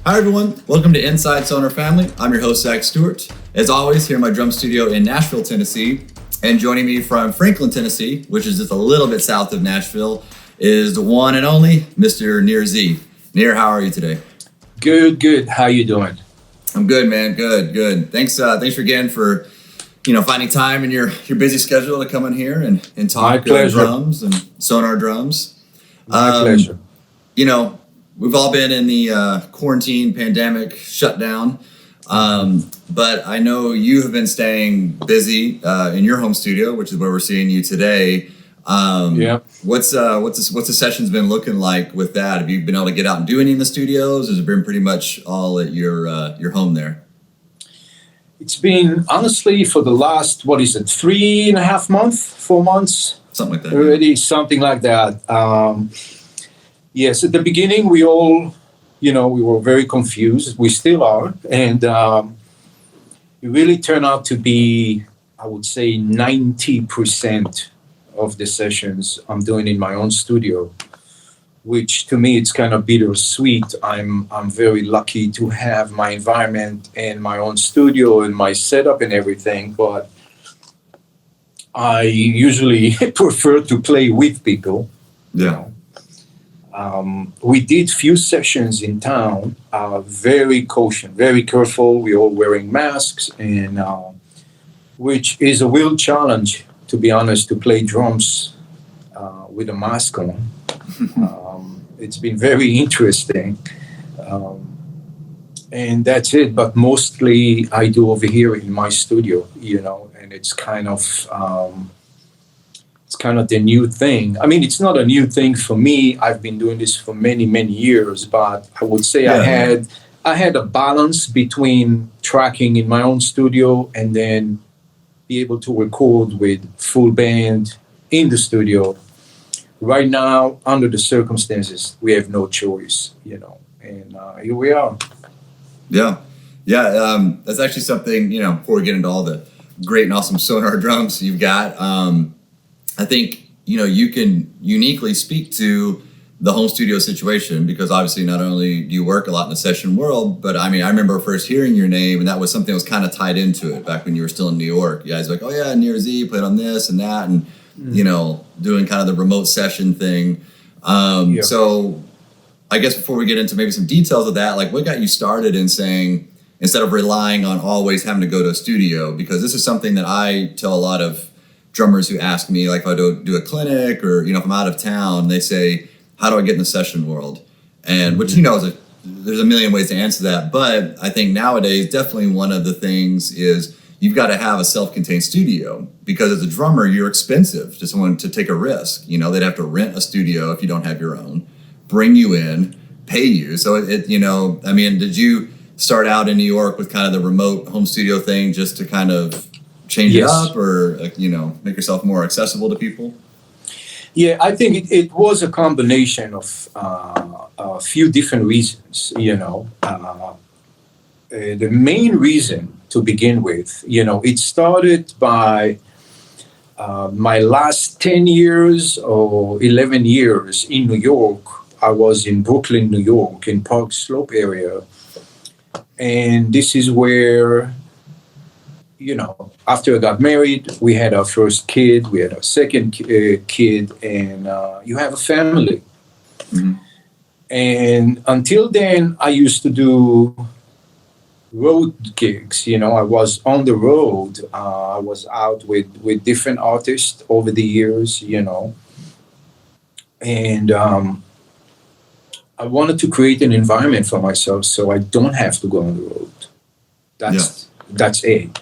Hi everyone, welcome to Inside SONOR Family. I'm your host, Zack Stewart. As always, here in my drum studio in Nashville, Tennessee, and joining me from Franklin, Tennessee, which is just a little bit south of Nashville, is the one and only Mr. Nir Z. Nir, how are you today? Good. How you doing? I'm good, man. Good. Thanks again for finding time in your busy schedule to come in here and talk drums and Sonar drums. My pleasure. We've all been in the quarantine pandemic shutdown, but I know you have been staying busy in your home studio, which is where we're seeing you today. What's the sessions been looking like with that? Have you been able to get out and do any in the studios? Has it been pretty much all at your home there? It's been honestly for the last 3.5 months, 4 months, Something like that. already, something like that. Yes, at the beginning we all, we were very confused. We still are, and it really turned out to be, I would say, 90% of the sessions I'm doing in my own studio, which to me it's kind of bittersweet. I'm very lucky to have my environment and my own studio and my setup and everything, but I usually prefer to play with people. Yeah. We did few sessions in town, very cautious, very careful. We're all wearing masks, and which is a real challenge, to be honest, to play drums with a mask on. It's been very interesting, and that's it. But mostly I do over here in my studio, and it's kind of the new thing. I mean, it's not a new thing for me. I've been doing this for many, many years, but I would say I had a balance between tracking in my own studio and then be able to record with full band in the studio. Right now, under the circumstances, we have no choice, and here we are. Yeah. That's actually something, before we get into all the great and awesome Sonar drums you've got, I think, you can uniquely speak to the home studio situation, because obviously not only do you work a lot in the session world, but I remember first hearing your name, and that was something that was kind of tied into it back when you were still in New York. You guys were like, oh yeah, Nir Z played on this and that, and doing kind of the remote session thing. So I guess before we get into maybe some details of that, like what got you started in saying, instead of relying on always having to go to a studio, because this is something that I tell a lot of drummers who ask me, like if I do a clinic or, if I'm out of town, they say, how do I get in the session world? And which, there's a million ways to answer that. But I think nowadays, definitely one of the things is you've got to have a self-contained studio, because as a drummer, you're expensive to someone to take a risk. They'd have to rent a studio if you don't have your own, bring you in, pay you. So did you start out in New York with kind of the remote home studio thing just to kind of change it up, or make yourself more accessible to people? Yeah, I think it was a combination of a few different reasons. The main reason to begin with, it started by my last 10 years or 11 years in New York. I was in Brooklyn, New York, in Park Slope area. And this is where, after I got married, we had our first kid, we had our second kid, and you have a family. Mm-hmm. And until then, I used to do road gigs. I was on the road. I was out with different artists over the years, and I wanted to create an environment for myself so I don't have to go on the road. That's it.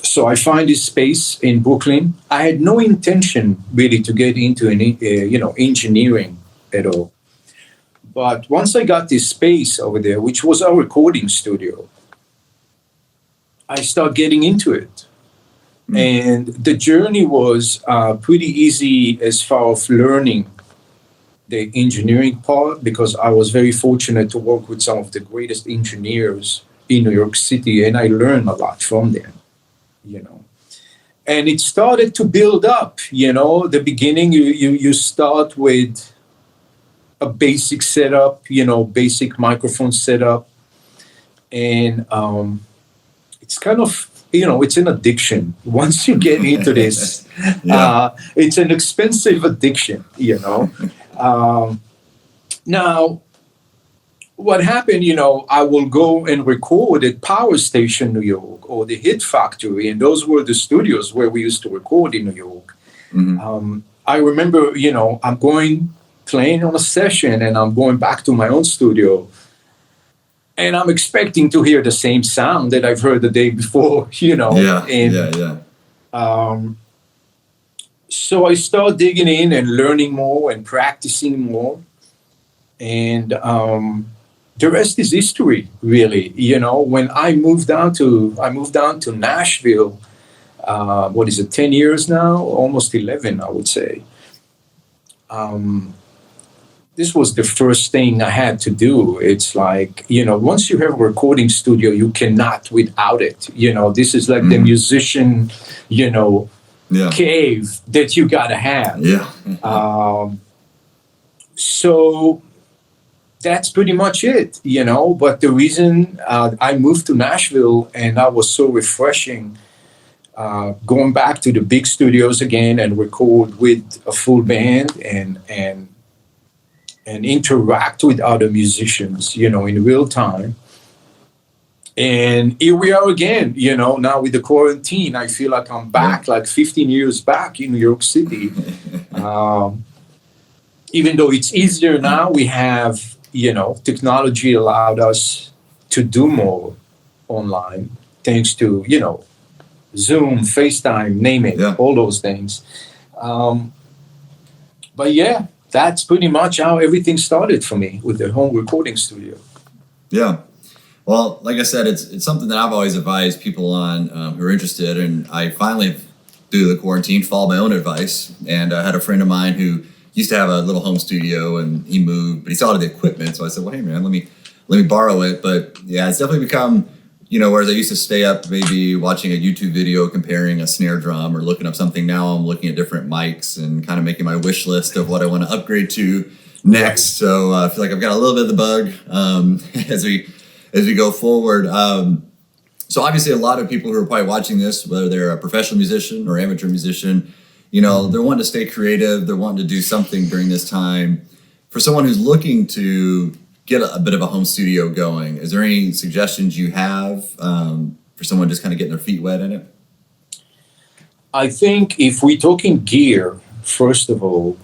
So I find this space in Brooklyn. I had no intention really to get into engineering at all. But once I got this space over there, which was our recording studio, I started getting into it. Mm. And the journey was pretty easy as far as learning the engineering part, because I was very fortunate to work with some of the greatest engineers in New York City, and I learned a lot from them, And it started to build up, The beginning, you start with a basic setup, basic microphone setup. And it's kind of, it's an addiction. Once you get into this, Yeah. it's an expensive addiction. Now, what happened, I will go and record at Power Station, New York, or the Hit Factory, and those were the studios where we used to record in New York. I remember, I'm playing on a session, and I'm going back to my own studio, and I'm expecting to hear the same sound that I've heard the day before, Yeah. and so I start digging in and learning more and practicing more, and the rest is history, really. When I moved down to Nashville. What is it? 10 years now, almost 11, I would say. This was the first thing I had to do. It's like, once you have a recording studio, you cannot without it. This is like the musician, cave that you gotta have. Yeah. So that's pretty much it. But the reason I moved to Nashville, and that was so refreshing, going back to the big studios again and record with a full band and interact with other musicians, in real time. And here we are again, now with the quarantine. I feel like I'm back, like 15 years back in New York City. Even though it's easier now, we have, technology allowed us to do more online, thanks to, Zoom, FaceTime, name it, all those things. But yeah, that's pretty much how everything started for me with the home recording studio. Yeah. Well, like I said, it's something that I've always advised people on who are interested. And I finally, through the quarantine, followed my own advice. And I had a friend of mine who used to have a little home studio, and he moved, but he saw all the equipment. So I said, well, hey, man, let me borrow it. But yeah, it's definitely become, whereas I used to stay up maybe watching a YouTube video comparing a snare drum or looking up something, now I'm looking at different mics and kind of making my wish list of what I want to upgrade to next. So I feel like I've got a little bit of the bug as we go forward. So obviously a lot of people who are probably watching this, whether they're a professional musician or amateur musician, they're wanting to stay creative. They're wanting to do something during this time. For someone who's looking to get a bit of a home studio going, is there any suggestions you have for someone just kind of getting their feet wet in it? I think if we're talking gear, first of all,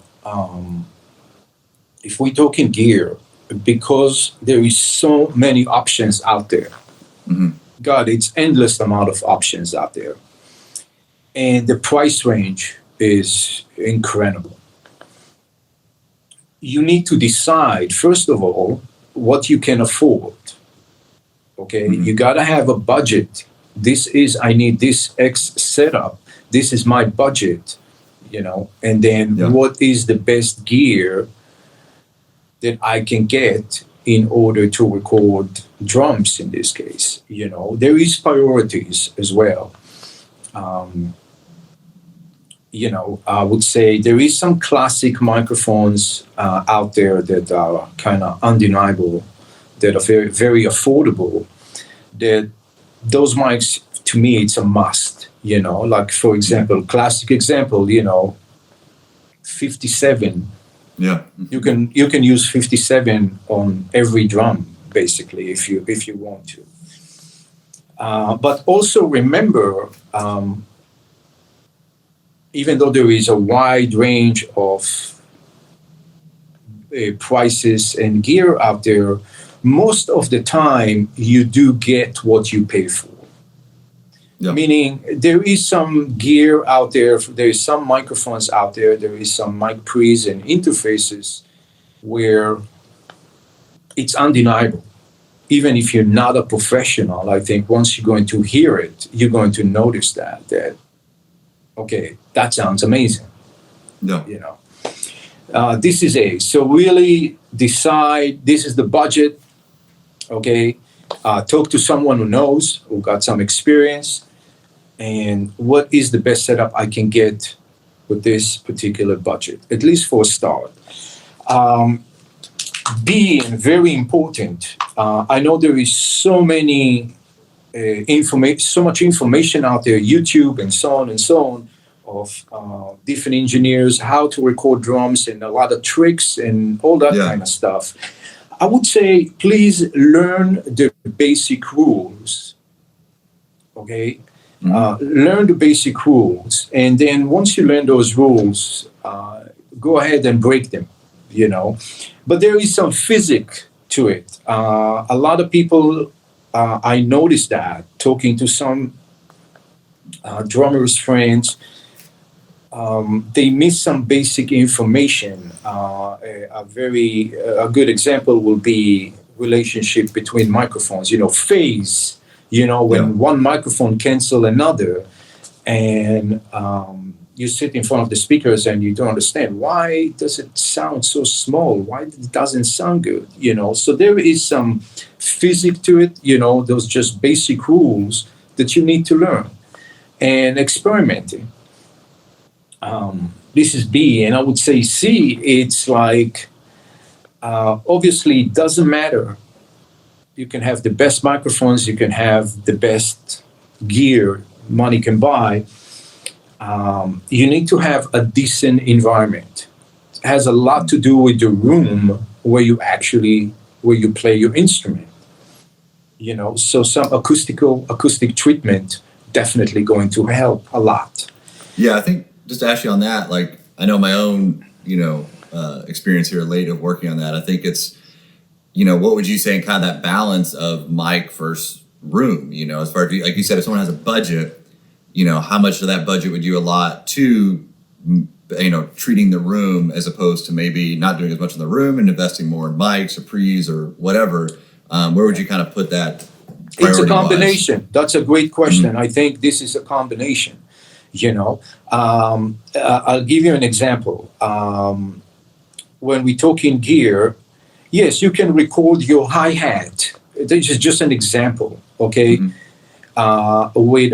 because there is so many options out there. God, it's endless amount of options out there. And the price range is incredible. You need to decide, first of all, what you can afford. Okay, you gotta have a budget. I need this X setup. This is my budget, and then what is the best gear that I can get in order to record drums in this case. There is priorities as well. I would say there is some classic microphones out there that are kind of undeniable, that are very, very affordable. That those mics, to me, it's a must. Like for example, classic example, 57. Yeah, you can use 57 on every drum basically if you want to. But also remember, even though there is a wide range of prices and gear out there, most of the time you do get what you pay for. Yeah. Meaning there is some gear out there, there is some microphones out there, there is some mic pre's and interfaces where it's undeniable. Even if you're not a professional, I think once you're going to hear it, you're going to notice that okay, that sounds amazing. Yeah. This is so really decide, this is the budget, okay? Talk to someone who knows, who got some experience, and what is the best setup I can get with this particular budget, at least for a start. being very important. I know there is so many so much information out there, YouTube and so on, of different engineers, how to record drums and a lot of tricks and all that Yeah. kind of stuff. I would say, please learn the basic rules. Okay, learn the basic rules, and then once you learn those rules, go ahead and break them. You know, but there is some physics to it. A lot of people, I noticed that talking to some drummers friends, they miss some basic information. A good example will be relationship between microphones. You know, phase. You know, when Yeah. one microphone cancel another, and you sit in front of the speakers and you don't understand why does it sound so small, why it doesn't sound good, you know. So there is some physics to it, you know, those just basic rules that you need to learn. And experimenting, this is B. And I would say C, it's like obviously it doesn't matter. You can have the best microphones, you can have the best gear money can buy. You need to have a decent environment. It has a lot to do with the room where you play your instrument. You know, so some acoustic treatment definitely going to help a lot. Yeah, I think just to ask you on that, like I know my own, experience here late of working on that. I think it's, what would you say in kind of that balance of mic versus room? As far as like you said, if someone has a budget, how much of that budget would you allot to, treating the room as opposed to maybe not doing as much in the room and investing more in mics or pre's or whatever? Where would you kind of put that? It's a combination. That's a great question. I think this is a combination. I'll give you an example. When we talk in gear, yes, you can record your hi-hat. This is just an example, okay? With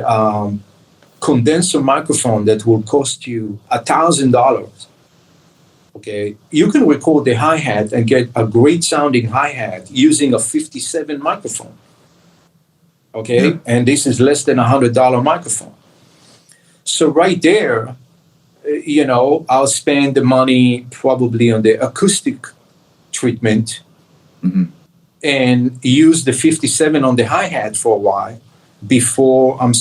condenser microphone that will cost you $1,000. Okay, you can record the hi-hat and get a great sounding hi-hat using a 57 microphone. Okay, yeah. And this is less than $100 microphone. So right there, I'll spend the money probably on the acoustic treatment and use the 57 on the hi-hat for a while before I'm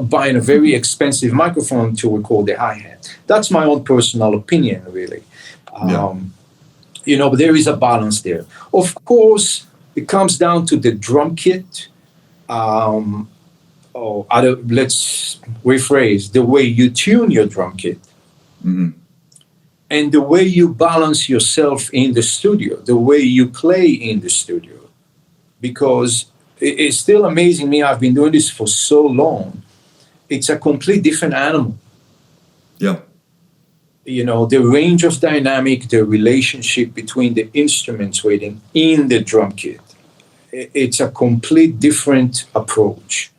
buying a very expensive microphone to record the hi-hat. That's my own personal opinion, really. But there is a balance there. Of course, it comes down to the drum kit. Let's rephrase the way you tune your drum kit. And the way you balance yourself in the studio, the way you play in the studio. Because it's still amazing me. I've been doing this for so long. It's a complete different animal. Yeah. The range of dynamic, the relationship between the instruments waiting in the drum kit. It's a complete different approach.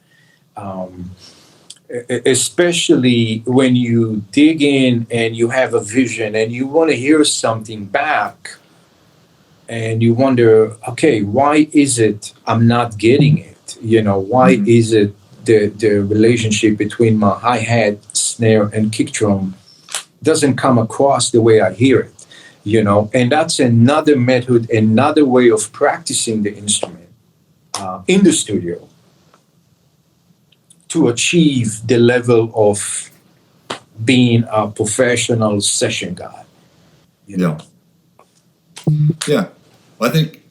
Especially when you dig in and you have a vision and you want to hear something back and you wonder, okay, why is it I'm not getting it? Why is it the relationship between my hi-hat, snare, and kick drum doesn't come across the way I hear it, and that's another method, another way of practicing the instrument in the studio to achieve the level of being a professional session guy. Yeah. Well, I think,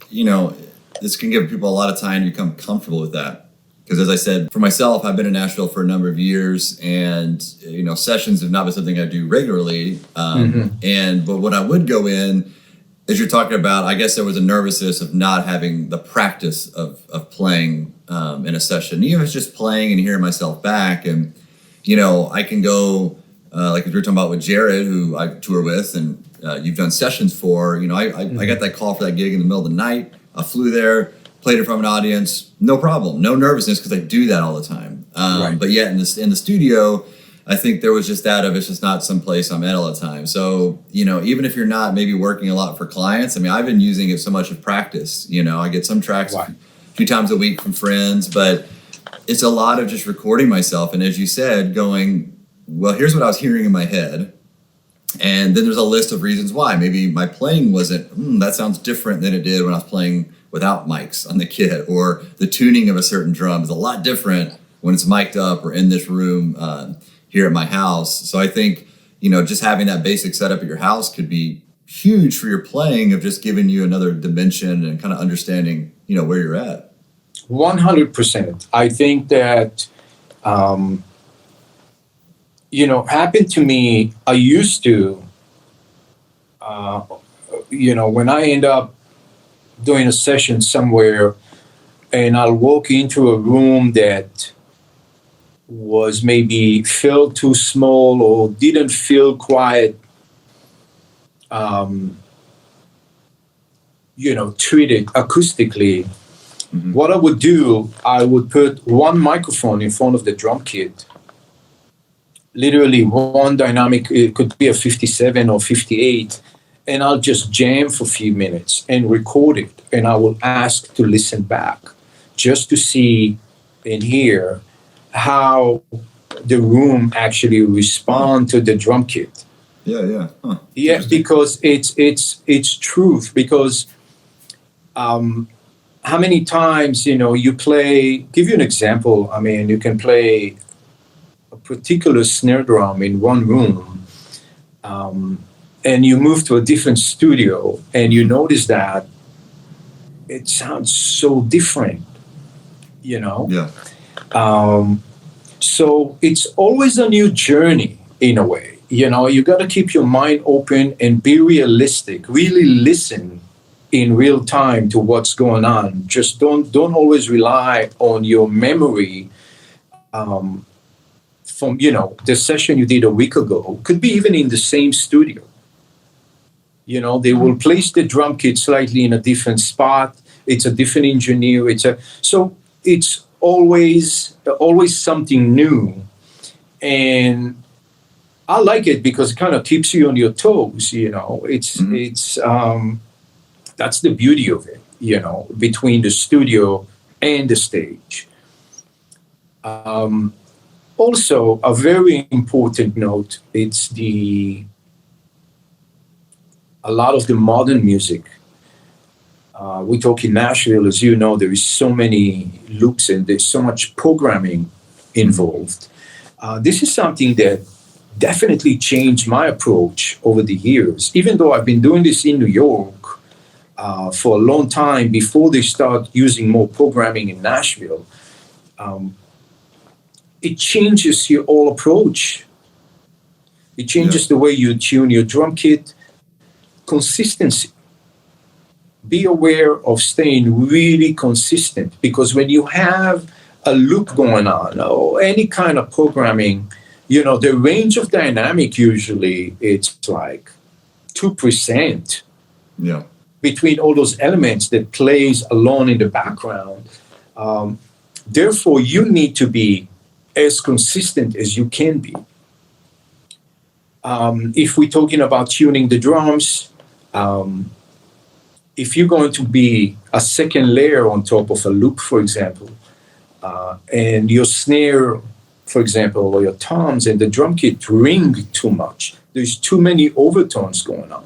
this can give people a lot of time to become comfortable with that. Because as I said, for myself, I've been in Nashville for a number of years and, sessions have not been something I do regularly. But when I would go in, as you're talking about, I guess there was a nervousness of not having the practice of playing in a session. Even if it's just playing and hearing myself back. And, I can go, like if you're talking about with Jared, who I tour with and you've done sessions for, I got that call for that gig in the middle of the night. I flew there, played it from an audience, no problem, no nervousness because I do that all the time. Right. But yet in the studio, I think there was just that of it's just not someplace I'm at all the time. So, even if you're not maybe working a lot for clients, I mean, I've been using it so much of practice. I get some tracks a few times a week from friends, but it's a lot of just recording myself. And as you said, going, well, here's what I was hearing in my head. And then there's a list of reasons why. Maybe my playing wasn't, that sounds different than it did when I was playing without mics on the kit, or the tuning of a certain drum is a lot different when it's mic'd up or in this room here at my house. So I think, just having that basic setup at your house could be huge for your playing, of just giving you another dimension and kind of understanding, where you're at. 100%. I think that, happened to me. I used to, when I end up doing a session somewhere and I'll walk into a room that was maybe felt too small or didn't feel quite, treated acoustically. Mm-hmm. What I would do, I would put one microphone in front of the drum kit, literally one dynamic, it could be a 57 or 58, and I'll just jam for a few minutes and record it. And I will ask to listen back just to see and hear how the room actually respond to the drum kit. Yeah. Huh. Yeah, because it's truth. Because how many times, you play, give you an example. I mean, you can play a particular snare drum in one room, and you move to a different studio and you notice that it sounds so different, Yeah. So it's always a new journey in a way. You got to keep your mind open and be realistic, really listen in real time to what's going on. Just don't always rely on your memory from the session you did a week ago. Could be even in the same studio. They will place the drum kit slightly in a different spot. It's a different engineer. So it's always something new. And I like it because it kind of keeps you on your toes. It's that's the beauty of it, between the studio and the stage. Also, a very important note, it's a lot of the modern music. We talk in Nashville, as you know, there is so many loops and there's so much programming involved. This is something that definitely changed my approach over the years. Even though I've been doing this in New York for a long time before they start using more programming in Nashville, it changes your whole approach. It changes the way you tune your drum kit. Consistency. Be aware of staying really consistent, because when you have a loop going on or any kind of programming, the range of dynamic usually it's like 2%. Yeah. Between all those elements that plays alone in the background. Therefore, you need to be as consistent as you can be. If we're talking about tuning the drums, if you're going to be a second layer on top of a loop, for example, and your snare, for example, or your toms and the drum kit ring too much, there's too many overtones going on.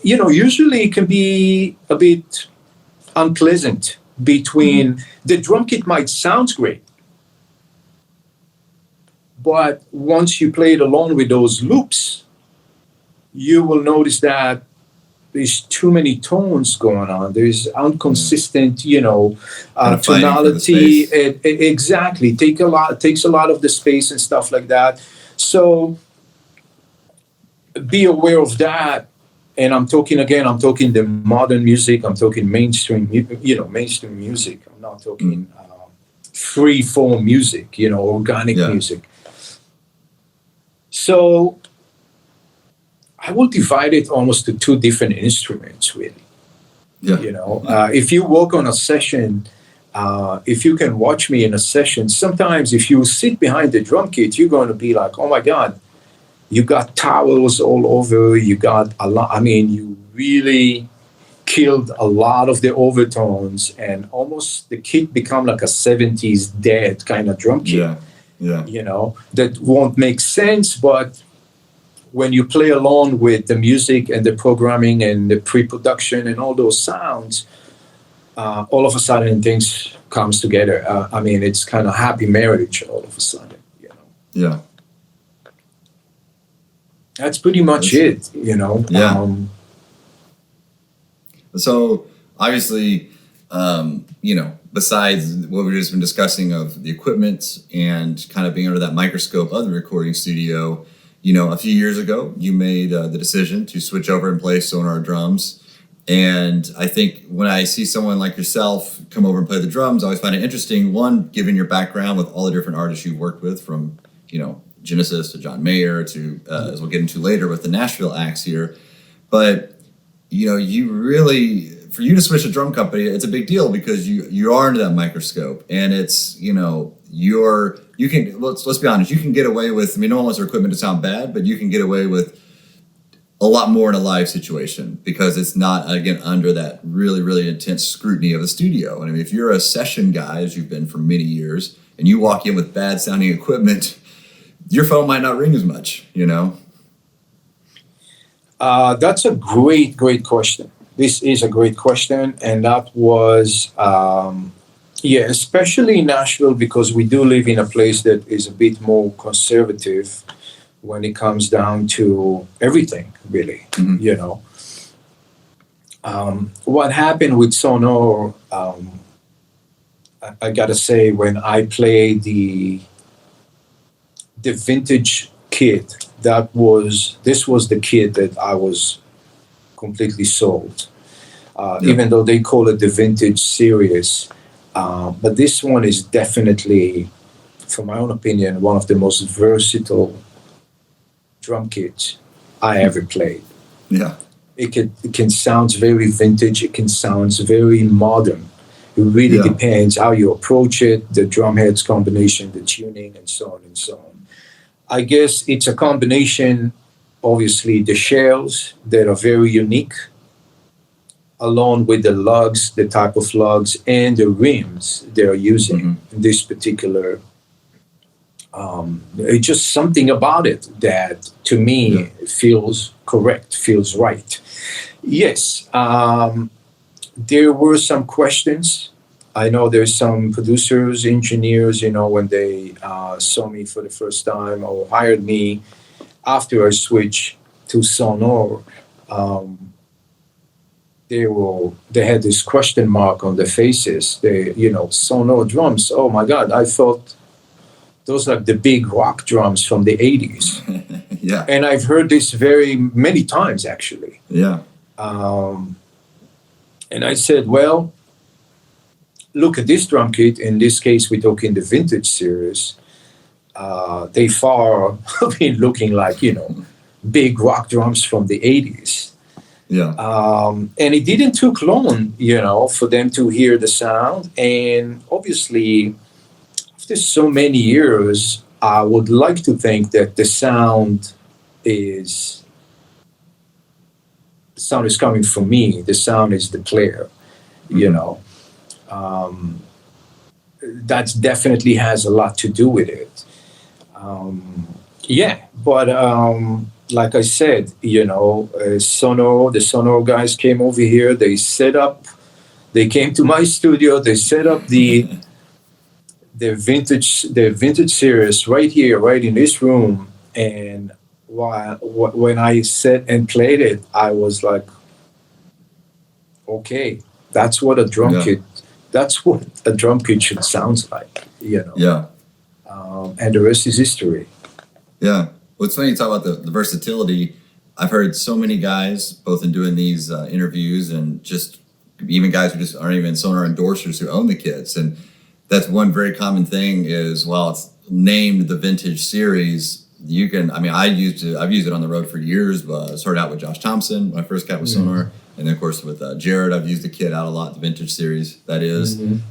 Usually it can be a bit unpleasant between the drum kit might sound great, but once you play it along with those loops, you will notice that there's too many tones going on. There's inconsistent, tonality. Exactly. Takes a lot of the space and stuff like that. So be aware of that. And I'm talking the modern music. I'm talking mainstream music. I'm not talking free form music, organic music. So I will divide it almost to two different instruments, really. Yeah. If you work on a session if you can watch me in a session, sometimes if you sit behind the drum kit, you're going to be like, oh my God, you got towels all over. You got a lot. I mean, you really killed a lot of the overtones, and almost the kit become like a 70s dead kind of drum kit. Yeah. Yeah. You know, that won't make sense, but when you play along with the music and the programming and the pre-production and all those sounds, all of a sudden things comes together. I mean, it's kind of happy marriage all of a sudden, you know. Yeah. That's pretty much it, you know. Yeah. So obviously, you know, besides what we've just been discussing of the equipment and kind of being under that microscope of the recording studio, you know, a few years ago, you made the decision to switch over and play Sonar drums. And I think when I see someone like yourself come over and play the drums, I always find it interesting, one, given your background with all the different artists you've worked with, from, you know, Genesis to John Mayer to, as we'll get into later with the Nashville acts here. But, you know, you really, for you to switch a drum company, it's a big deal because you are under that microscope. And it's, you know, you can, let's be honest, you can get away with, I mean, no one wants their equipment to sound bad, but you can get away with a lot more in a live situation because it's not, again, under that really, really intense scrutiny of a studio. And I mean, if you're a session guy, as you've been for many years, and you walk in with bad sounding equipment, your phone might not ring as much, you know? That's a great question. This is a great question. And that was, especially in Nashville, because we do live in a place that is a bit more conservative when it comes down to everything, really, you know. What happened with Sonor, I gotta say, when I played the vintage kit, this was the kit that I was completely sold. Even though they call it the vintage series, but this one is definitely, from my own opinion, one of the most versatile drum kits I ever played. Yeah. It can sound very vintage. It can sound very modern. It really depends how you approach it, the drum heads combination, the tuning, and so on and so on. I guess it's a combination, obviously, the shells that are very unique, along with the lugs, the type of lugs, and the rims they're using in this particular. It's just something about it that, to me, feels correct, feels right. Yes, there were some questions. I know there's some producers, engineers, you know, when they saw me for the first time or hired me after I switched to Sonor, they had this question mark on their faces. They, you know, Sonor drums. Oh my God, I thought those are the big rock drums from the 80s. Yeah. And I've heard this very many times, actually. Yeah. And I said, well, look at this drum kit. In this case, we're talking the vintage series. They far been looking like, you know, big rock drums from the 80s. Yeah. And it didn't took long, you know, for them to hear the sound. And obviously, after so many years, I would like to think that the sound is coming from me. The sound is the player, you know. That definitely has a lot to do with it. But like I said, you know, the Sonor guys came over here. They came to my studio. They set up the vintage series right here, right in this room. And when I sat and played it, I was like, okay, that's what a drum kit. That's what a drum kit should sound like, you know. Yeah. And the rest is history. Yeah. Well, it's funny you talk about the versatility. I've heard so many guys, both in doing these interviews and just even guys who just aren't even Sonar endorsers who own the kits. And that's one very common thing is, while it's named the vintage series, you can, I mean, I've used it on the road for years. Started out with Josh Thompson when I first got with Sonar. And then of course with Jared, I've used the kit out a lot, the vintage series, that is. And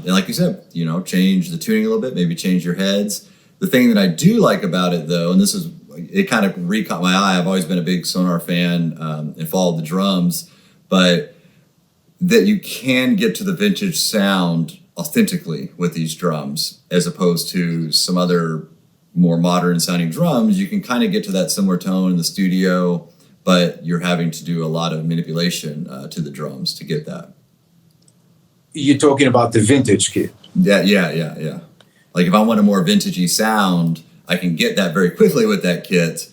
like you said, change the tuning a little bit, maybe change your heads. The thing that I do like about it though, and this is, it kind of re-caught my eye. I've always been a big Sonar fan and followed the drums, but that you can get to the vintage sound authentically with these drums, as opposed to some other more modern sounding drums. You can kind of get to that similar tone in the studio, but you're having to do a lot of manipulation to the drums to get that. You're talking about the vintage kit. Yeah. Like if I want a more vintagey sound, I can get that very quickly with that kit.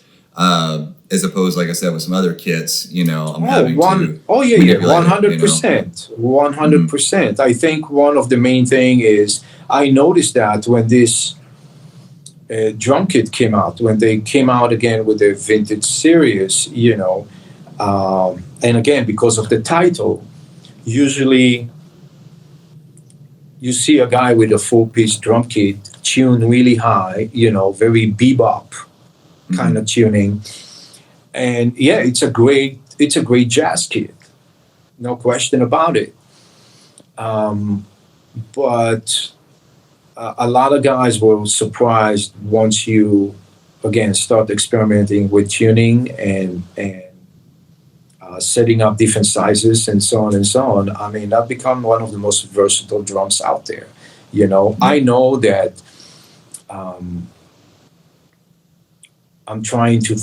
As opposed, like I said, with some other kits, I'm having to. 100%. 100%. I think one of the main thing is I noticed that when this drum kit came out, when they came out again with the vintage series, and again, because of the title, usually you see a guy with a full-piece drum kit tuned really high, very bebop kind of tuning. And yeah, it's a great jazz kit, no question about it. But a lot of guys were surprised once you again start experimenting with tuning and setting up different sizes and so on and so on. I mean, that become one of the most versatile drums out there. I know that. I'm trying to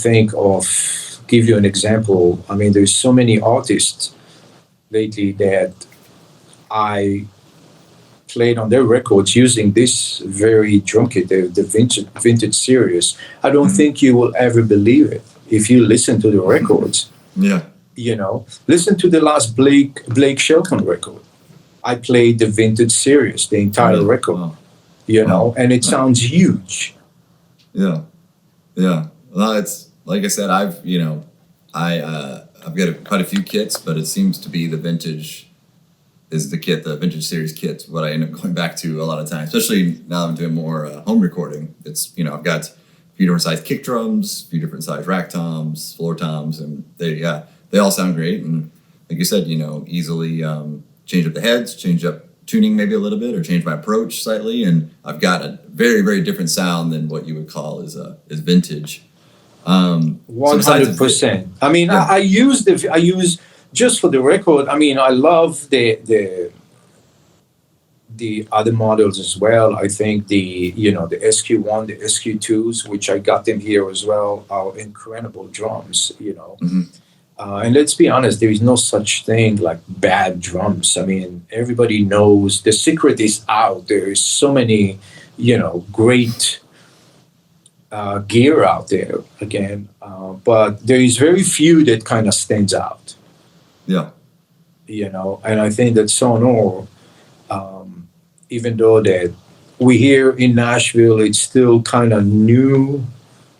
give you an example. I mean, there's so many artists lately that I played on their records using this very drum kit, the vintage series. I don't think you will ever believe it if you listen to the records. Yeah. Listen to the last Blake Shelton record. I played the vintage series, the entire record, and it sounds huge. Yeah. Well, it's like I said, I've got quite a few kits, but it seems to be the vintage is the kit, the vintage series kit, what I end up going back to a lot of times, especially now that I'm doing more home recording. It's, I've got a few different size kick drums, a few different size rack toms, floor toms, and they all sound great. And like you said, easily change up the heads, change up tuning maybe a little bit, or change my approach slightly. And I've got a very, very different sound than what you would call is vintage. 100%. I mean, yeah. I use just for the record. I mean, I love the other models as well. I think the SQ1, the SQ2s, which I got them here as well, are incredible drums. And let's be honest, there is no such thing like bad drums. I mean, everybody knows the secret is out. There is so many, great gear out there again, but there is very few that kind of stands out. Yeah. And I think that SONOR, even though that we here in Nashville, it's still kind of new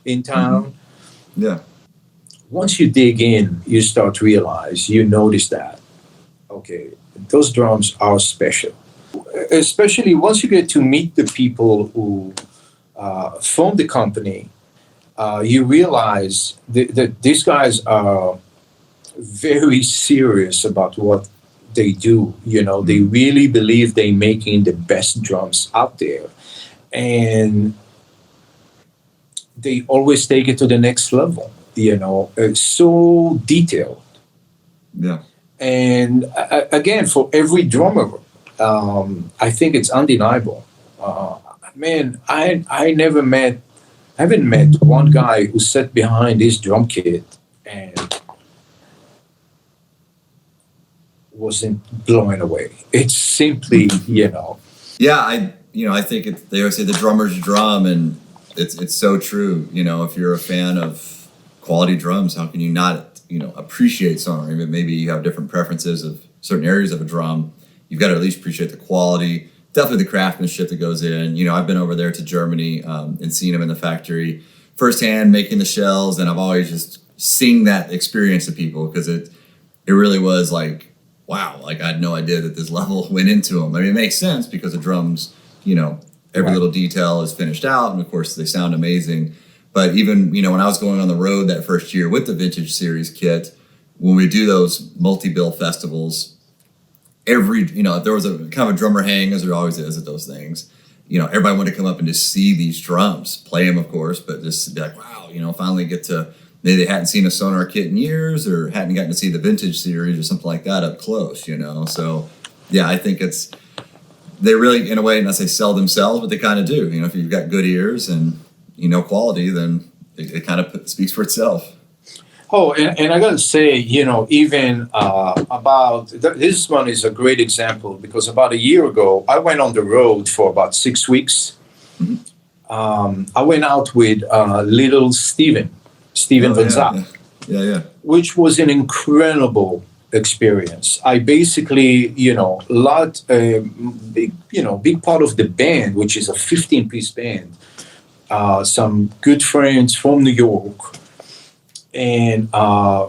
in town. Yeah. Once you dig in, you start to realize, you notice that, okay, those drums are special. Especially once you get to meet the people who form the company, you realize that these guys are very serious about what they do. They really believe they're making the best drums out there. And they always take it to the next level. It's so detailed. Yeah. And again, for every drummer, I think it's undeniable. Man, I haven't met one guy who sat behind his drum kit and wasn't blown away. It's simply, Yeah, I think they always say the drummer's drum, and it's so true. If you're a fan of quality drums, how can you not, appreciate Sonar? Even maybe you have different preferences of certain areas of a drum. You've got to at least appreciate the quality, definitely the craftsmanship that goes in. I've been over there to Germany and seen them in the factory firsthand making the shells, and I've always just seen that experience to people, because it really was like, wow, like I had no idea that this level went into them. I mean, it makes sense because the drums, every little detail is finished out, and of course they sound amazing. But even, when I was going on the road that first year with the vintage series kit, when we do those multi-bill festivals, if there was a kind of a drummer hang, as there always is at those things, everybody wanted to come up and just see these drums, play them, of course, but just be like, wow, finally get to, maybe they hadn't seen a Sonar kit in years or hadn't gotten to see the vintage series or something like that up close, So, yeah, I think they really, in a way, not say sell themselves, but they kind of do. If you've got good ears and quality, then it kind of speaks for itself. Oh, and I gotta say, even about this one is a great example because about a year ago, I went on the road for about 6 weeks. Mm-hmm. I went out with little Steven Van Zack, which was an incredible experience. I basically, big part of the band, which is a 15-piece band, some good friends from New York, and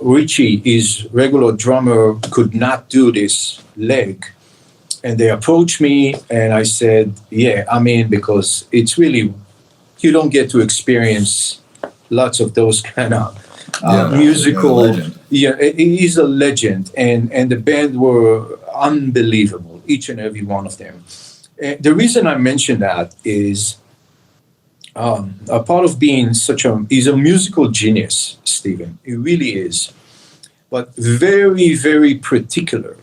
Richie, his regular drummer, could not do this leg. And they approached me and I said, yeah, I'm in, because it's really, you don't get to experience lots of those kind of musical. He's a legend. And the band were unbelievable, each and every one of them. And the reason I mention that is a part of being he's a musical genius, Steven. He really is. But very, very particular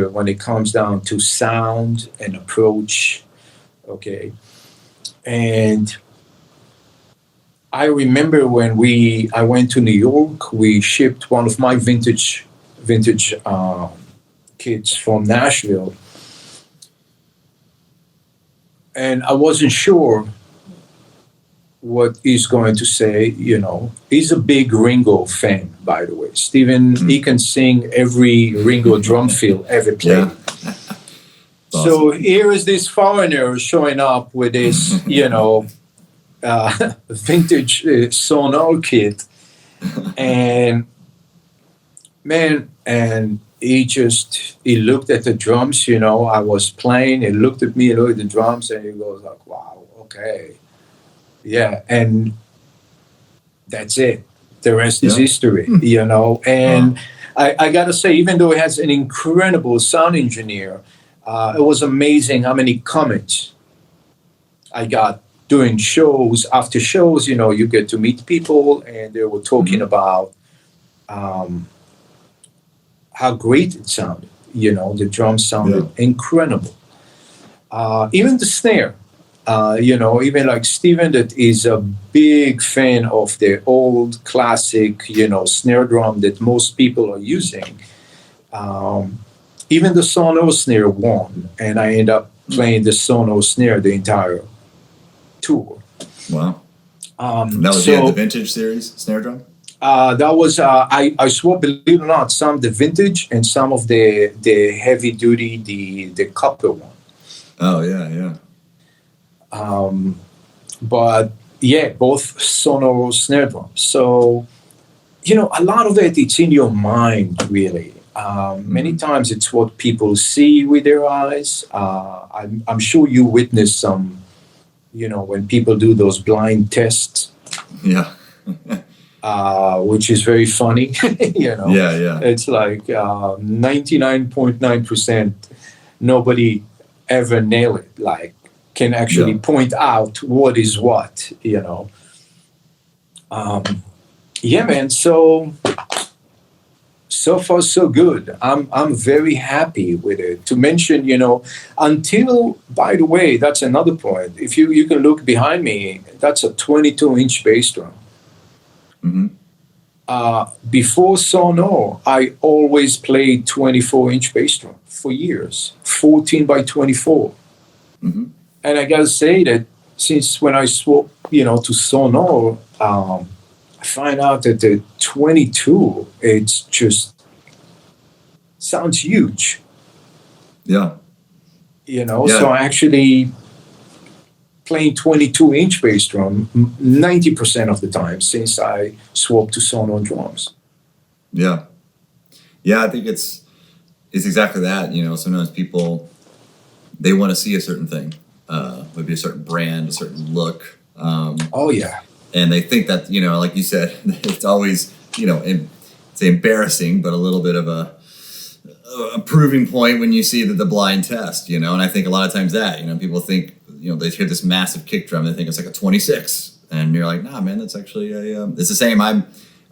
when it comes down to sound and approach. Okay. And I remember when I went to New York, we shipped one of my vintage kits from Nashville. And I wasn't sure what he's going to say. He's a big Ringo fan, by the way. Steven, he can sing every Ringo drum fill ever played. Yeah. Awesome. So here is this foreigner showing up with this, vintage Sonor kit. And man, and he looked at the drums, I was playing, he looked at me, he looked at the drums, and he goes like, wow, okay. Yeah, and that's it. The rest is history, And I got to say, even though he has an incredible sound engineer, it was amazing how many comments I got during shows. After shows, you get to meet people, and they were talking about how great it sounded. The drums sounded incredible. Even the snare, even like Steven, that is a big fan of the old classic, snare drum that most people are using. Even the Sonor snare won, and I ended up playing the Sonor snare the entire tour. Wow. That was the vintage series snare drum? That was I swapped, believe it or not, some of the vintage and some of the heavy duty, the copper one. Oh yeah. But yeah, both Sonor snare drums. So a lot of it's in your mind, really. Many times it's what people see with their eyes. I'm sure you witnessed some, when people do those blind tests. Yeah. Which is very funny, Yeah. It's like 99.9% nobody ever nail it, like can actually point out what is what, Yeah, man. So far so good. I'm very happy with it. To mention, until, by the way, that's another point. If you can look behind me, that's a 22-inch bass drum. Mm-hmm. Before Sonor, I always played 24-inch bass drum for years, 14 by 24. Mm-hmm. And I gotta say that since when I swapped, to Sonor, I find out that the 22, it's just sounds huge. Yeah. So I actually playing 22-inch bass drum 90% of the time since I swapped to Sonor drums. Yeah. I think it's exactly that. Sometimes people, they want to see a certain thing, maybe a certain brand, a certain look. Oh yeah. And they think that, like you said, it's always say embarrassing, but a little bit of a proving point when you see the blind test, and I think a lot of times that, people think, they hear this massive kick drum, they think it's like a 26, and you're like, nah, man, that's actually it's the same. I'm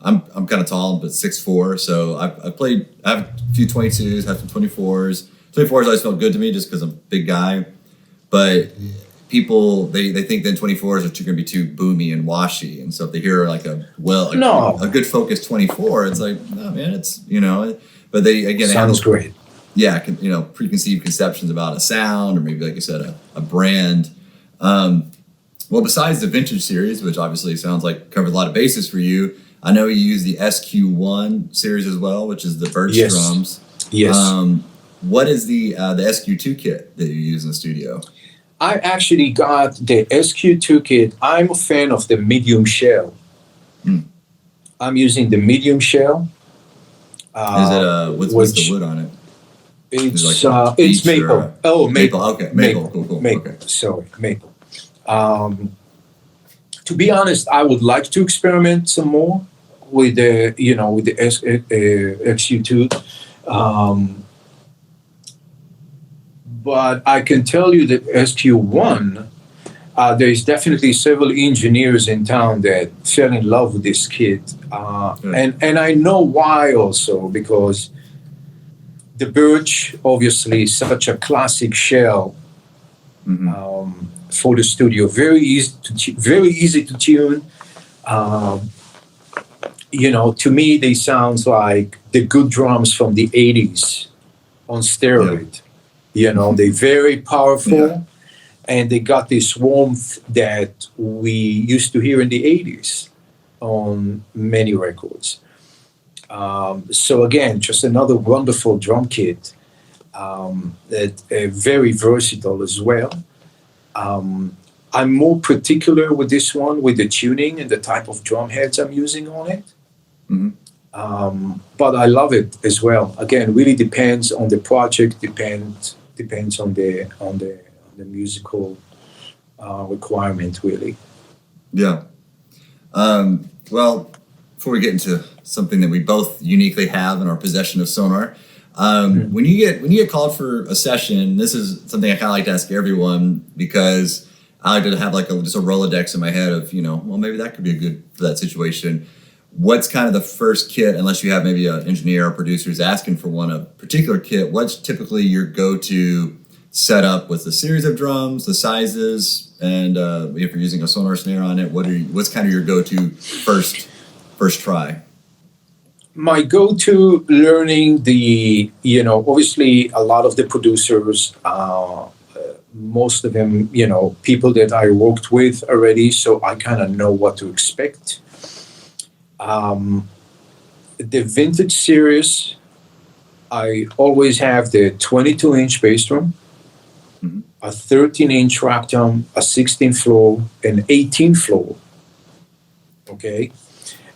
kind of tall, but 6'4", so I have a few 22s, have some 24s. 24s always felt good to me just because I'm a big guy, but people they think then 24s are going to be too boomy and washy, and so if they hear like a good focused 24, it's like, no, man, it's but they again sounds great. Yeah, preconceived conceptions about a sound, or maybe like you said, a brand. Well, besides the vintage series, which obviously sounds like covers a lot of bases for you, I know you use the SQ1 series as well, which is the birch drums. Yes. What is the SQ2 kit that you use in the studio? I actually got the SQ2 kit. I'm a fan of the medium shell. I'm using the medium shell. Is it what's the wood on it? It's maple. Maple. Okay, maple. Cool. Maple. Okay. Sorry, maple. To be honest, I would like to experiment some more with the XU2. But I can tell you that SQ1, there's definitely several engineers in town that fell in love with this kit. And I know why also, because the birch, obviously, is such a classic shell for the studio. Very easy to tune. To me, they sound like the good drums from the 80s on steroid. They're very powerful, and they got this warmth that we used to hear in the 80s on many records. So again, just another wonderful drum kit that very versatile as well. I'm more particular with this one, with the tuning and the type of drum heads I'm using on it. But I love it as well. Again, really depends on the project, depends on the musical requirement, really. Yeah. Well, before we get into something that we both uniquely have in our possession of Sonar, when you get called for a session, this is something I kind of like to ask everyone, because I like to have just a Rolodex in my head of, well, maybe that could be good for that situation. What's kind of the first kit, unless you have maybe an engineer or producer who's asking for a particular kit, what's typically your go-to setup with the series of drums, the sizes, and if you're using a Sonar snare on it, what's kind of your go-to first try? My go-to learning obviously a lot of the producers, most of them, people that I worked with already, so I kind of know what to expect. The vintage series, I always have the 22-inch bass drum, a 13-inch rack drum, a 16-floor, an 18-floor. Okay.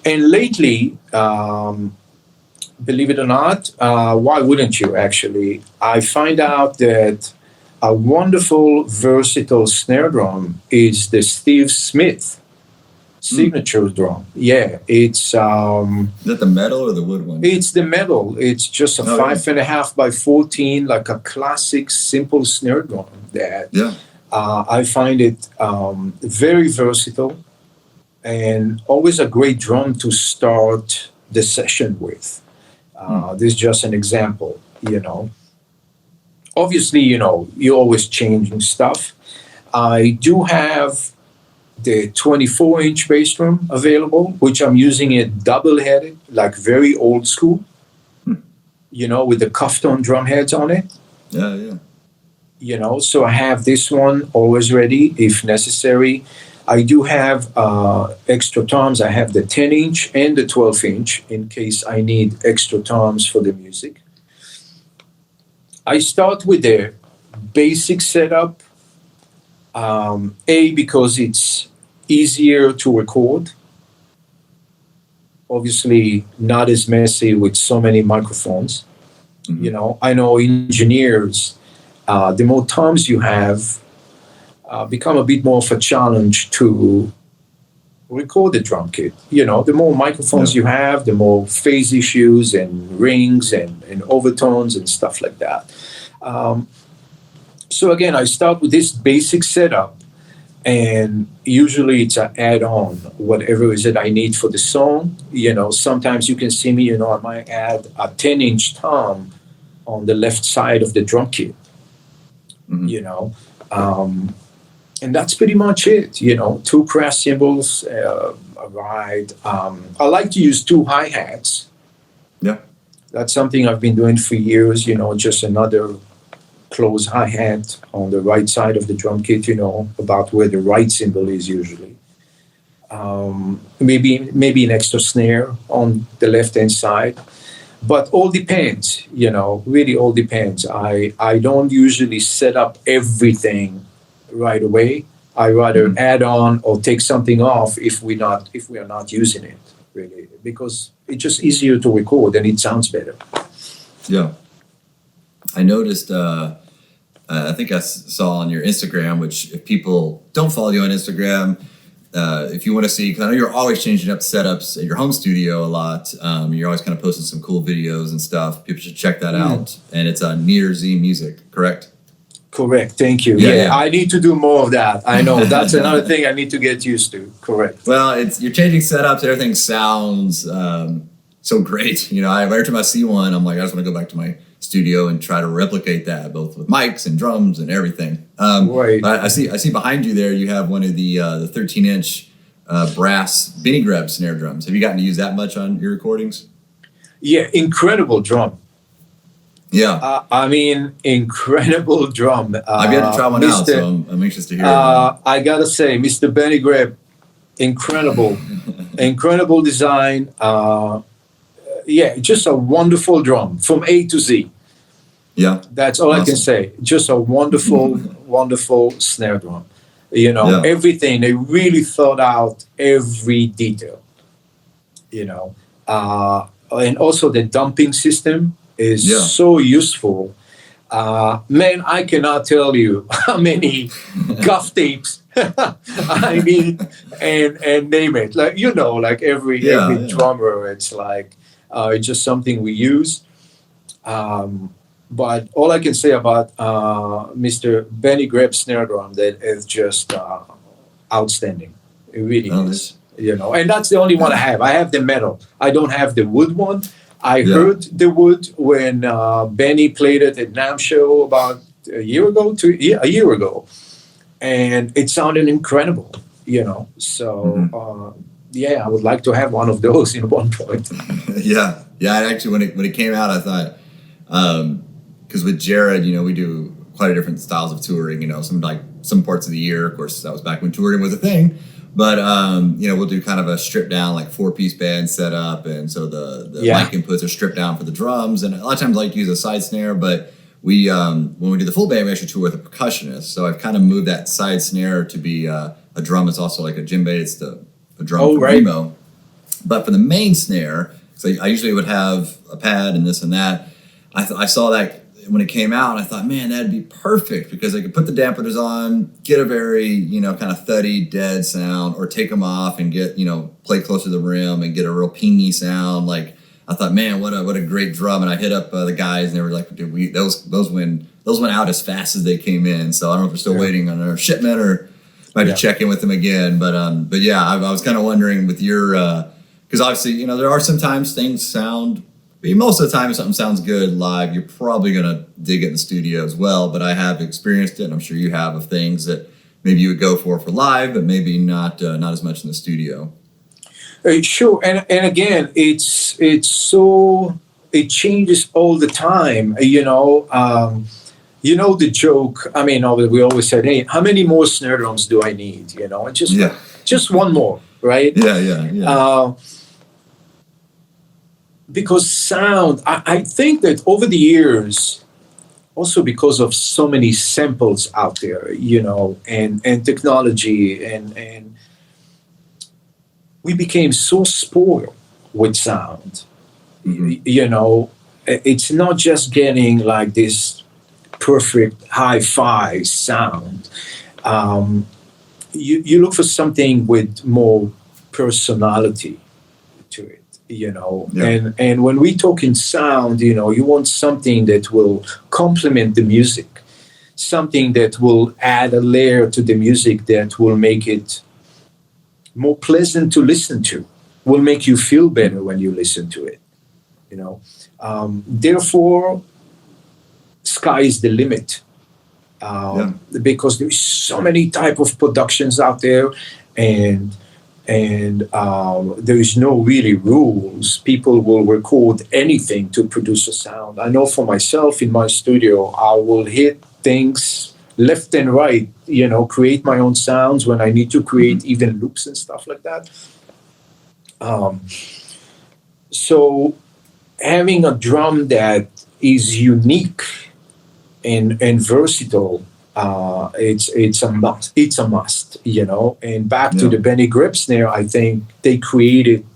And lately, believe it or not, why wouldn't you actually? I find out that a wonderful, versatile snare drum is the Steve Smith signature drum. Yeah, it's... is that the metal or the wood one? It's the metal. It's just a 5.5 by 14, like a classic, simple snare drum that I find it very versatile and always a great drum to start the session with. This is just an example, Obviously, you're always changing stuff. I do have the 24-inch bass drum available, which I'm using it double-headed, like very old school, with the cuffed-on drum heads on it. Yeah. So I have this one always ready if necessary. I do have extra toms. I have the 10-inch and the 12-inch in case I need extra toms for the music. I start with the basic setup, because it's easier to record. Obviously, not as messy with so many microphones. I know engineers, the more toms you have, become a bit more of a challenge to record the drum kit. The more microphones you have, the more phase issues and rings and overtones and stuff like that. So again, I start with this basic setup, and usually it's an add-on, whatever is it I need for the song. Sometimes you can see me, I might add a 10-inch tom on the left side of the drum kit, and that's pretty much it. Two crash cymbals, a ride. I like to use two hi-hats. Yeah. That's something I've been doing for years, just another close hi-hat on the right side of the drum kit, about where the right cymbal is usually. Maybe an extra snare on the left-hand side. But all depends, really all depends. I don't usually set up everything right away. I rather add on or take something off if we are not using it, really, because it's just easier to record and it sounds better. Yeah. I noticed, I think I saw on your Instagram, which if people don't follow you on Instagram, if you want to see, because I know you're always changing up setups at your home studio a lot. You're always kind of posting some cool videos and stuff. People should check that out. And it's on Nir Z Music, correct? Correct. Thank you. Yeah, I need to do more of that. I know that's another thing I need to get used to. Correct. Well, you're changing setups. Everything sounds so great. Every time I see one, I'm like, I just want to go back to my studio and try to replicate that, both with mics and drums and everything. Right. But I see behind you there, you have one of the 13-inch brass Benny Greb snare drums. Have you gotten to use that much on your recordings? Yeah, incredible drum. Yeah. Incredible drum. I've yet to try one out, so I'm anxious to hear it. I gotta say, Mr. Benny Greb, incredible. Incredible design. Just a wonderful drum from A to Z. Yeah. That's all awesome. I can say. Just a wonderful, wonderful snare drum. Everything. They really thought out every detail. And also the dumping system is so useful. Man, I cannot tell you how many gaff tapes I need and name it. Like every drummer, it's like it's just something we use. But all I can say about Mr. Benny Greb snare drum, that is just outstanding. It really is. And that's the only one I have. I have the metal. I don't have the wood one. I heard the wood when Benny played it at NAMM show about a year ago, and it sounded incredible. So I would like to have one of those in one point. Yeah. Actually, when it came out, I thought, because with Jared, we do quite a different styles of touring. Some parts of the year, of course, that was back when touring was a thing. But we'll do kind of a stripped down, like 4-piece band setup, and so the mic inputs are stripped down for the drums. And a lot of times I like to use a side snare, but we when we do the full band, we actually tour with a percussionist. So I've kind of moved that side snare to be a drum. It's also like a djembe. It's a drum for Remo. But for the main snare, so I usually would have a pad and this and that. I saw that when it came out, and I thought, man, that'd be perfect because I could put the dampeners on, get a very, kind of thuddy, dead sound, or take them off and get, play closer to the rim and get a real pingy sound. Like, I thought, man, what a great drum. And I hit up the guys, and they were like, dude, those went out as fast as they came in. So I don't know if we're still waiting on our shipment or might have to check in with them again. But I was kind of wondering with your, because obviously, there are sometimes things sound. Most of the time, if something sounds good live, you're probably going to dig it in the studio as well. But I have experienced it, and I'm sure you have, of things that maybe you would go for live, but maybe not as much in the studio. Sure, and again, it changes all the time. The joke. We always said, "Hey, how many more snare drums do I need?" And just one more, right? Yeah. Because sound, I think that over the years, also because of so many samples out there, and technology, and we became so spoiled with sound. Mm-hmm. It's not just getting like this perfect hi-fi sound. You look for something with more personality to it, you know. Yeah. And when we talk in sound, you know, you want something that will complement the music, something that will add a layer to the music that will make it more pleasant to listen to, will make you feel better when you listen to it, you know. Therefore, sky is the limit, because there's so many type of productions out there, and there is no really rules. People will record anything to produce a sound. I know for myself in my studio, I will hit things left and right, you know, create my own sounds when I need to create even loops and stuff like that. So having a drum that is unique and versatile, it's a must. It's a must, you know. And back to the Benny Grip snare, I think they created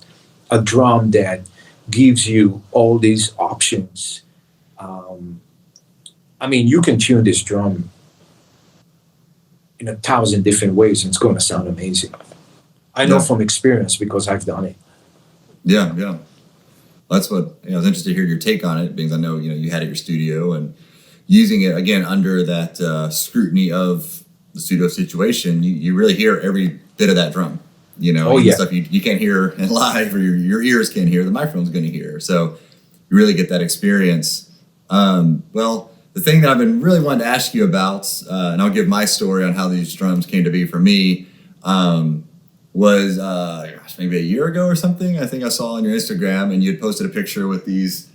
a drum that gives you all these options. I mean, you can tune this drum in 1,000 different ways, and it's going to sound amazing. I know from experience because I've done it. Yeah, yeah. That's what, you know, I was interested to hear your take on it, because I know, you know, you had it at your studio, and using it again under that scrutiny of the studio situation, you really hear every bit of that drum. You know, stuff you can't hear in live, or your ears can't hear, the microphone's going to hear. So you really get that experience. Well, the thing that I've been really wanting to ask you about, and I'll give my story on how these drums came to be for me, was maybe a year ago or something. I think I saw on your Instagram, and you had posted a picture with these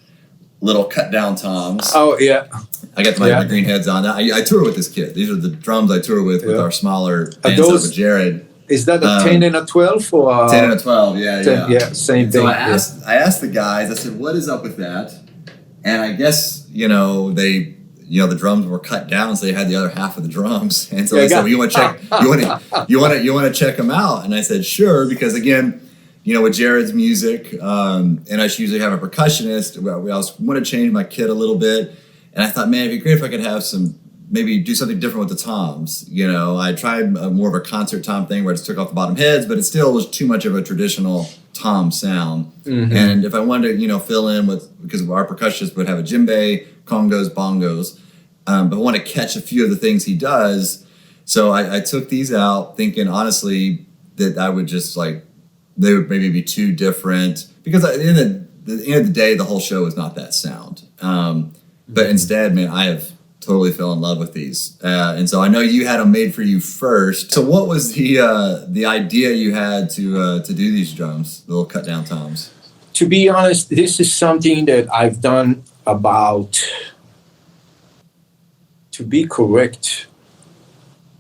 little cut down toms. Oh yeah, I got my green heads on. I tour with this kid. These are the drums I tour with our smaller band stuff with Jared. Is that a 10 and a 12 or 10 and a 12? Yeah, 10, yeah, same thing. So I asked the guys. I said, "What is up with that?" And I guess, you know, they, you know, the drums were cut down, so they had the other half of the drums. And so they said, well, "You want to check? You want to check them out?" And I said, "Sure," because again, you know, with Jared's music, and I usually have a percussionist. We also want to change my kit a little bit, and I thought, man, it'd be great if I could have maybe do something different with the toms. You know, I tried more of a concert tom thing where I just took off the bottom heads, but it still was too much of a traditional tom sound. And if I wanted to, you know, fill in with, because our percussionist would have a djembe, congos, bongos, but I want to catch a few of the things he does. So I took these out thinking, honestly, that I would just like, they would maybe be too different, because at the end of the day, the whole show is not that sound. But instead, man, I have totally fell in love with these. And so I know you had them made for you first. So what was the idea you had to do these drums, the little cut down toms? To be honest, this is something that I've done about, to be correct,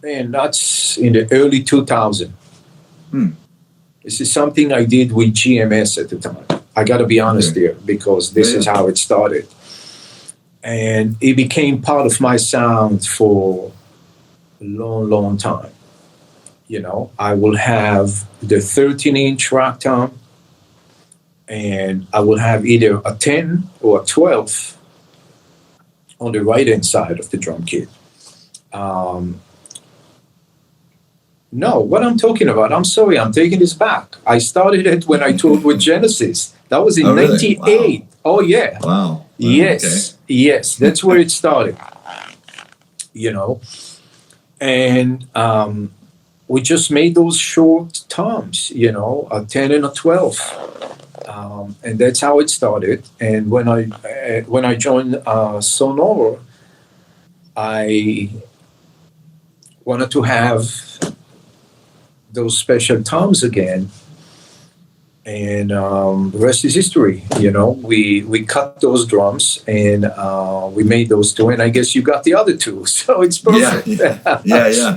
and that's in the early 2000s. This is something I did with GMS at the time. I got to be honest here, because this is how it started. And it became part of my sound for a long, long time. You know, I will have the 13-inch rack tom, and I will have either a 10 or a 12 on the right-hand side of the drum kit. No, what I'm talking about, I'm sorry, I'm taking this back. I started it when I toured with Genesis. That was in 98. Really? Wow. Oh, yeah. Wow. Yes, yes, that's where it started, you know. And we just made those short toms, you know, a 10 and a 12. And that's how it started. And when I joined SONOR, I wanted to have those special toms again. And the rest is history. You know, we cut those drums, and we made those two, and I guess you got the other two, so it's perfect. Yeah.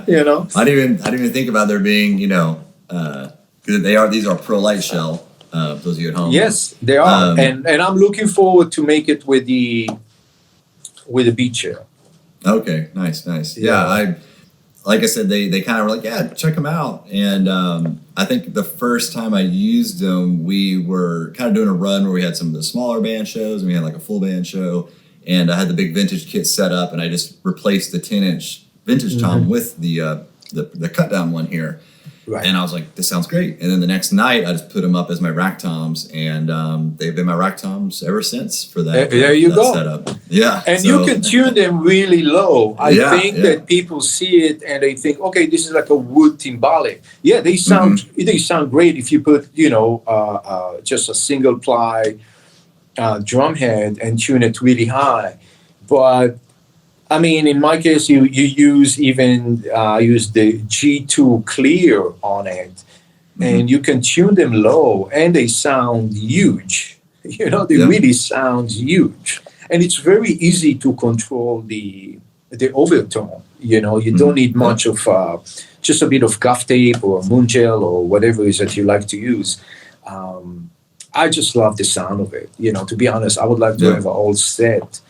You know, I didn't even think about there being, you know, because these are pro light shell. Those of you at home. Yes, they are, and I'm looking forward to make it with the beat chair. Okay, nice. Yeah, like I said, they kind of were like, yeah, check them out. And I think the first time I used them, we were kind of doing a run where we had some of the smaller band shows, and we had like a full band show. And I had the big vintage kit set up, and I just replaced the 10-inch vintage tom with the cut down one here. Right. And I was like, this sounds great. And then the next night, I just put them up as my rack toms, and they've been my rack toms ever since for that. There you that go. Setup. Yeah, And you can tune them really low. I think yeah. that people see it and they think, okay, this is like a wood timbale. Yeah, they sound great if you put, just a single ply drum head and tune it really high. But I mean, in my case, you use use the G2 clear on it, and you can tune them low, and they sound huge. They really sound huge, and it's very easy to control the overtone. You don't need much of just a bit of gaff tape or moon gel or whatever it is that you like to use. I just love the sound of it. To be honest, I would like to have a whole set.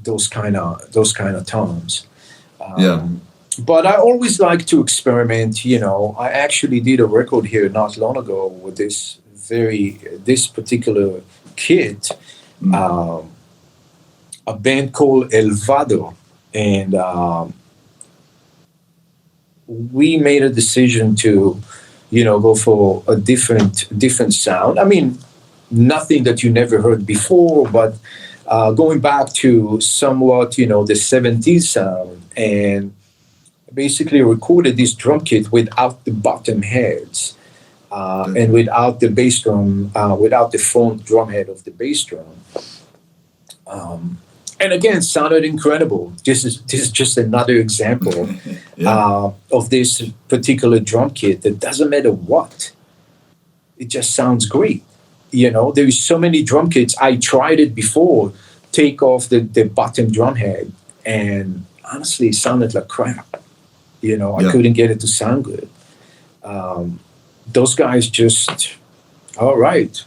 Those kind of tones. But I always like to experiment. I actually did a record here not long ago with this particular kit, a band called El Vado, and we made a decision to, go for a different sound. I mean, nothing that you never heard before, but going back to somewhat, the 70s sound, and basically recorded this drum kit without the bottom heads and without the bass drum, without the front drum head of the bass drum. And again, sounded incredible. This is just another example of this particular drum kit that doesn't matter what. It just sounds great. There is so many drum kits. I tried it before, take off the bottom drum head, and honestly, it sounded like crap. I couldn't get it to sound good. Those guys just, all right.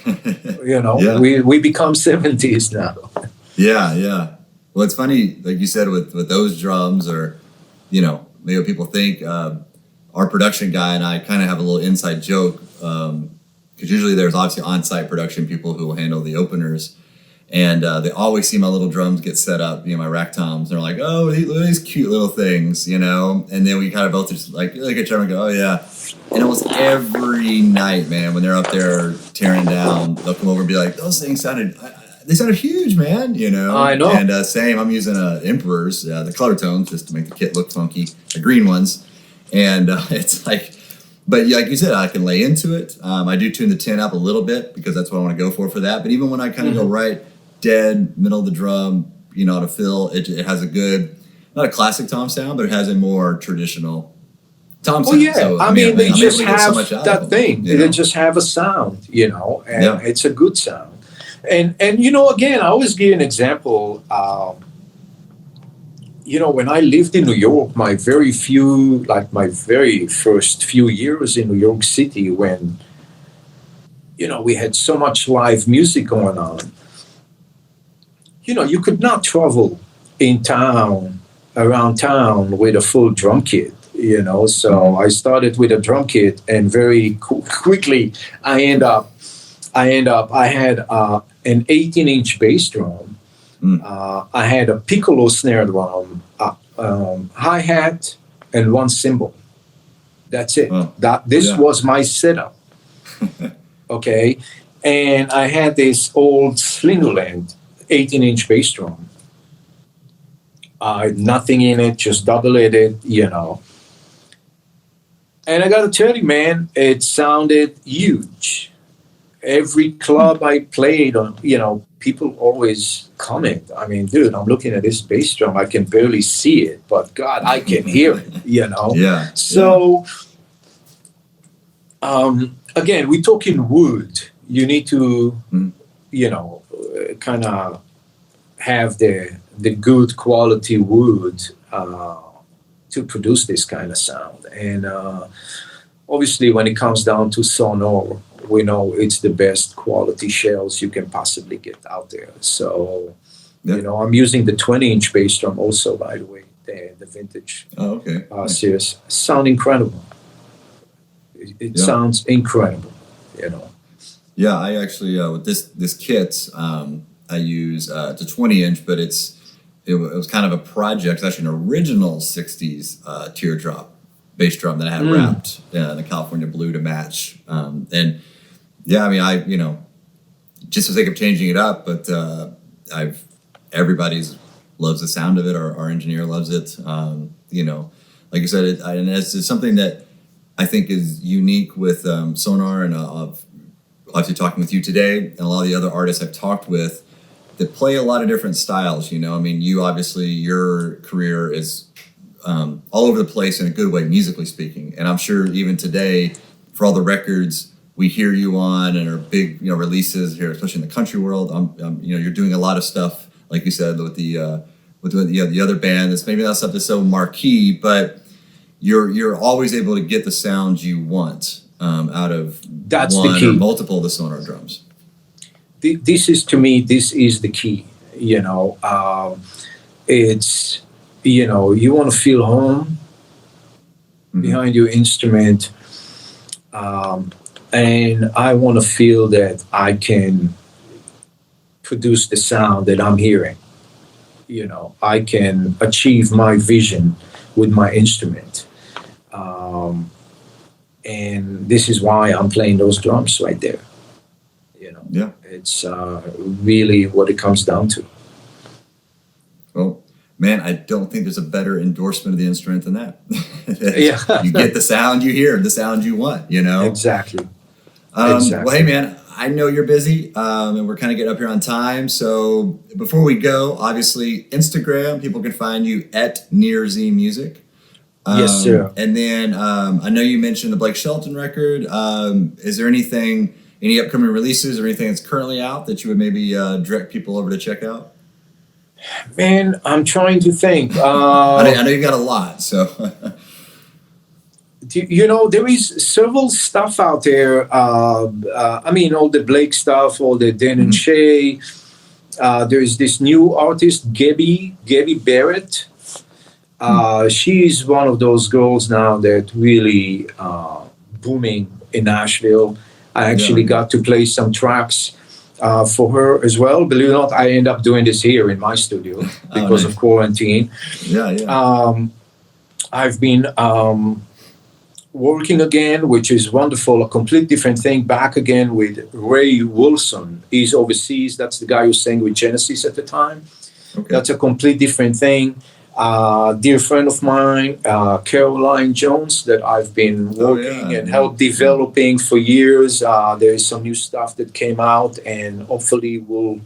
We become 70s now. Yeah. Well, it's funny, like you said, with those drums, or, maybe people think our production guy and I kind of have a little inside joke. Because usually there's obviously on-site production people who will handle the openers, and they always see my little drums get set up, my rack toms. They're like, oh, look at these cute little things, and then we kind of both just like look at each other and go, oh yeah. And almost every night, man, when they're up there tearing down, they'll come over and be like, those things sounded huge, man, I know. And same, I'm using Emperor's, the color tones, just to make the kit look funky, the green ones, and it's like. But like you said, I can lay into it. I do tune the 10 up a little bit because that's what I want to go for that. But even when I kind of go right dead, middle of the drum, to fill, it has a good, not a classic tom sound, but it has a more traditional tom sound. Oh, yeah. So, I mean, they just have that thing. They just have a sound, and it's a good sound. And again, I always give an example. When I lived in New York, my very first few years in New York City, when, we had so much live music going on, you could not travel around town with a full drum kit, So I started with a drum kit, and very quickly I had an 18-inch bass drum. I had a piccolo snare drum, hi-hat, and one cymbal. That's it. This was my setup. Okay, and I had this old Slingerland 18-inch bass drum. Nothing in it, just double-headed, And I got to tell you, man, it sounded huge. Every club I played on, people always comment. I mean, dude, I'm looking at this bass drum. I can barely see it, but God, I can hear it, Yeah. So, again, we're talking wood. You need to, kind of have the good quality wood to produce this kind of sound. And obviously, when it comes down to Sonor, we know it's the best quality shells you can possibly get out there. So, I'm using the 20-inch bass drum also, by the way, the vintage series. Sound incredible. It sounds incredible, Yeah, I actually, with this kit, I use, it's a 20-inch, but it's it was kind of a project. It's actually an original '60s teardrop bass drum that I had wrapped in the California blue to match. And yeah, I mean, just for the sake of changing it up, but everybody's loves the sound of it. Our engineer loves it. Like you said, and it's something that I think is unique with Sonar, and obviously talking with you today and a lot of the other artists I've talked with that play a lot of different styles. I mean, you obviously, your career is all over the place in a good way, musically speaking. And I'm sure even today, for all the records we hear you on and are big, releases here, especially in the country world, you're doing a lot of stuff, like you said, with the other band. It's maybe not stuff that's so marquee, but you're always able to get the sound you want out of one or multiple of the Sonar drums. This is, to me, this is the key. It's, you want to feel home behind your instrument. And I want to feel that I can produce the sound that I'm hearing. I can achieve my vision with my instrument. And this is why I'm playing those drums right there. Yeah. It's really what it comes down to. Well, man, I don't think there's a better endorsement of the instrument than that. Yeah. You get the sound you hear, the sound you want, Exactly. Exactly. Well, hey, man, I know you're busy, and we're kind of getting up here on time. So before we go, obviously, Instagram, people can find you at Nir Z Music. Yes, sir. And then I know you mentioned the Blake Shelton record. Is there any upcoming releases or anything that's currently out that you would maybe direct people over to check out? Man, I'm trying to think. I know you've got a lot, so. There is several stuff out there. All the Blake stuff, all the Dan and Shay. There's this new artist, Gabby Barrett. She's one of those girls now that really booming in Nashville. I actually got to play some tracks for her as well. Believe it or not, I end up doing this here in my studio because of quarantine. Yeah. I've been working again, which is wonderful, a complete different thing, back again with Ray Wilson. He's overseas. That's the guy who sang with Genesis at the time. Okay. That's a complete different thing. Dear friend of mine, Caroline Jones, that I've been working and helped developing for years. There is some new stuff that came out, and hopefully we'll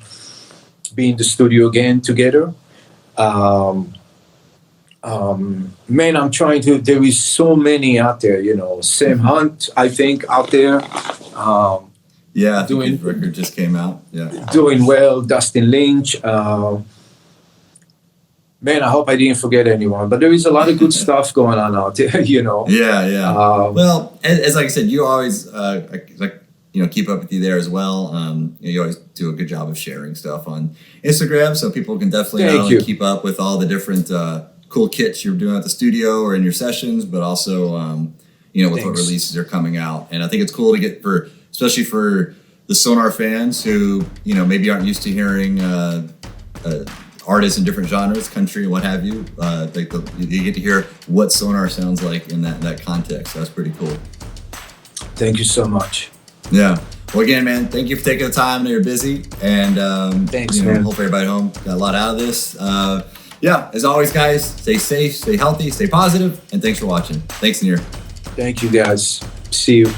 be in the studio again together. Man, I'm trying to, there is so many out there, Sam Hunt, I think, out there. I think his record just came out. Yeah. Doing well. Dustin Lynch. Man, I hope I didn't forget anyone, but there is a lot of good stuff going on out there, Yeah. Well, as like I said, you always keep up with you there as well. You always do a good job of sharing stuff on Instagram, so people can definitely keep up with all the different cool kits you're doing at the studio or in your sessions, but also with what releases are coming out. And I think it's cool to get especially for the Sonar fans who maybe aren't used to hearing artists in different genres, country, what have you. You get to hear what Sonar sounds like in that context. So that's pretty cool. Thank you so much. Yeah. Well, again, man, thank you for taking the time. I know you're busy, and thanks, man. Hope everybody at home got a lot out of this. As always, guys, stay safe, stay healthy, stay positive, and thanks for watching. Thanks, Nir. Thank you, guys. See you.